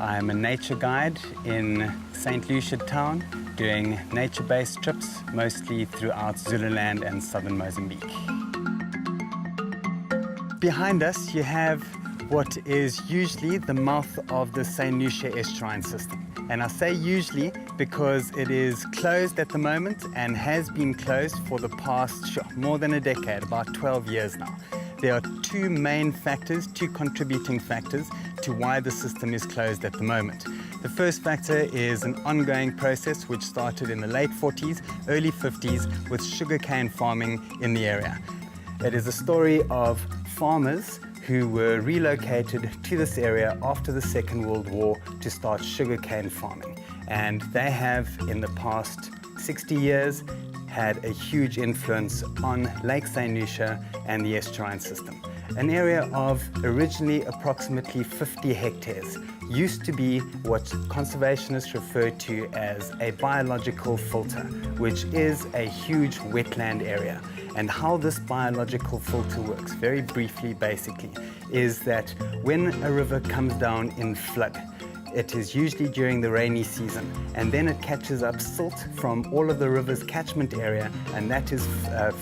I'm a nature guide in St Lucia town, doing nature-based trips, mostly throughout Zululand and southern Mozambique. Behind us, you have what is usually the mouth of the St Lucia estuarine system. And I say usually because it is closed at the moment and has been closed for the past more than a decade, about 12 years now. There are two main factors, two contributing factors to why the system is closed at the moment. The first factor is an ongoing process which started in the late 40s, early 50s with sugarcane farming in the area. It is a story of farmers who were relocated to this area after the Second World War to start sugarcane farming. And they have, in the past 60 years, had a huge influence on Lake St Lucia and the estuarine system. An area of originally approximately 50 hectares used to be what conservationists refer to as a biological filter, which is a huge wetland area. And how this biological filter works, very briefly basically, is that when a river comes down in flood, it is usually during the rainy season, and then it catches up silt from all of the river's catchment area, and that is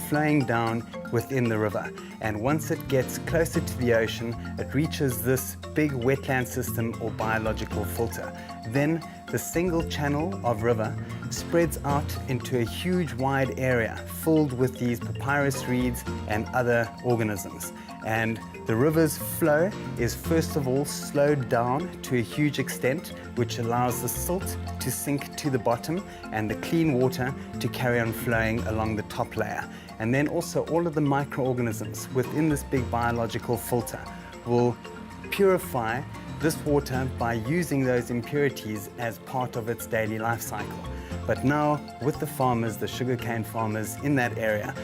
flowing down within the river. And once it gets closer to the ocean, it reaches this big wetland system or biological filter. Then the single channel of river spreads out into a huge wide area filled with these papyrus reeds and other organisms. And the river's flow is first of all slowed down to a huge extent, which allows the silt to sink to the bottom and the clean water to carry on flowing along the top layer. And then also all of the microorganisms within this big biological filter will purify this water by using those impurities as part of its daily life cycle. But now, with the farmers, the sugarcane farmers in that area,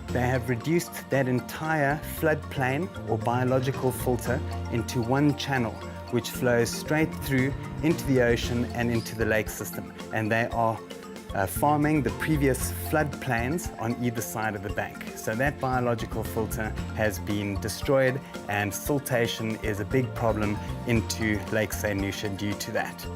they have reduced that entire floodplain or biological filter into one channel, which flows straight through into the ocean and into the lake system. And they are farming the previous floodplains on either side of the bank. So that biological filter has been destroyed, and siltation is a big problem into Lake St Lucia due to that.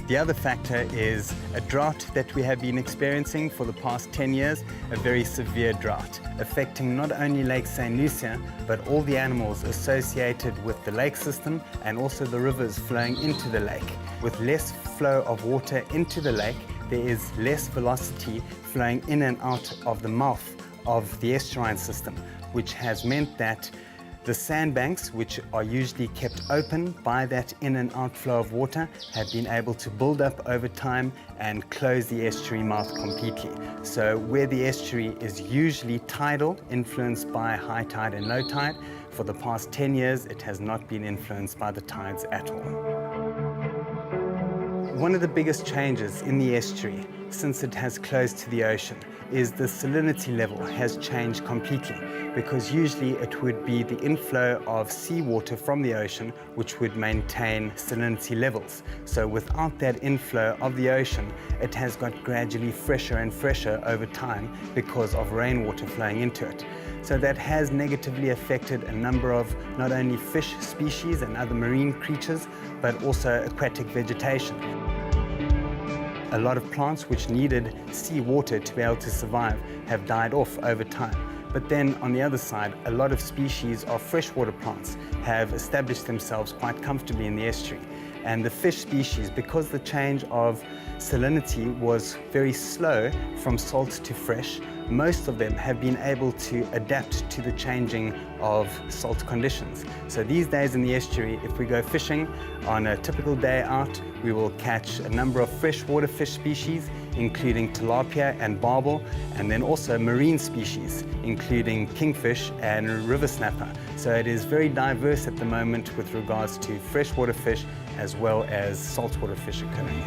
The other factor is a drought that we have been experiencing for the past 10 years, a very severe drought, affecting not only Lake St Lucia, but all the animals associated with the lake system and also the rivers flowing into the lake. With less flow of water into the lake, there is less velocity flowing in and out of the mouth of the estuarine system, which has meant that the sandbanks, which are usually kept open by that in and outflow of water, have been able to build up over time and close the estuary mouth completely. So where the estuary is usually tidal, influenced by high tide and low tide, for the past 10 years it has not been influenced by the tides at all. One of the biggest changes in the estuary since it has closed to the ocean is the salinity level has changed completely, because usually it would be the inflow of seawater from the ocean which would maintain salinity levels. So without that inflow of the ocean, it has got gradually fresher and fresher over time because of rainwater flowing into it. So that has negatively affected a number of not only fish species and other marine creatures, but also aquatic vegetation. A lot of plants which needed seawater to be able to survive have died off over time. But then on the other side, a lot of species of freshwater plants have established themselves quite comfortably in the estuary. And the fish species, because the change of salinity was very slow from salt to fresh, most of them have been able to adapt to the changing of salt conditions. So these days in the estuary, if we go fishing on a typical day out, we will catch a number of freshwater fish species, including tilapia and barbel, and then also marine species, including kingfish and river snapper. So it is very diverse at the moment with regards to freshwater fish as well as saltwater fish occurring.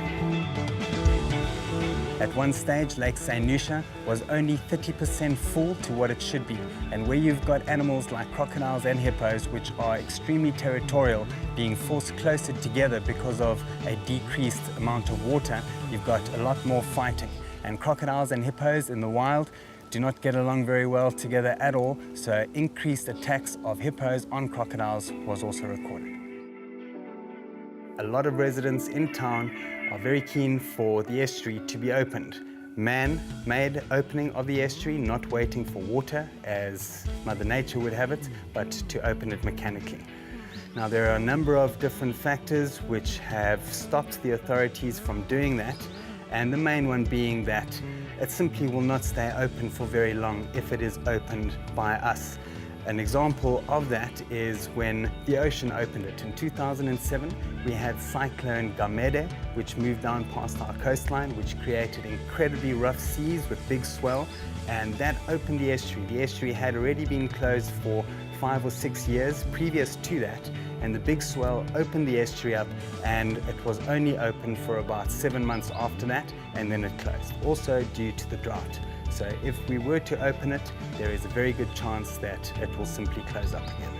At one stage, Lake St Lucia was only 30% full to what it should be. And where you've got animals like crocodiles and hippos, which are extremely territorial, being forced closer together because of a decreased amount of water, you've got a lot more fighting. And crocodiles and hippos in the wild do not get along very well together at all, so increased attacks of hippos on crocodiles was also recorded. a lot of residents in town are very keen for the estuary to be opened. Man-made opening of the estuary, not waiting for water as Mother Nature would have it, but to open it mechanically. Now, there are a number of different factors which have stopped the authorities from doing that, and the main one being that it simply will not stay open for very long if it is opened by us. An example of that is when the ocean opened it. In 2007, we had Cyclone Gamede, which moved down past our coastline, which created incredibly rough seas with big swell, and that opened the estuary. The estuary had already been closed for 5 or 6 years previous to that, and the big swell opened the estuary up, and it was only open for about 7 months after that, and then it closed, also due to the drought. So if we were to open it, there is a very good chance that it will simply close up again.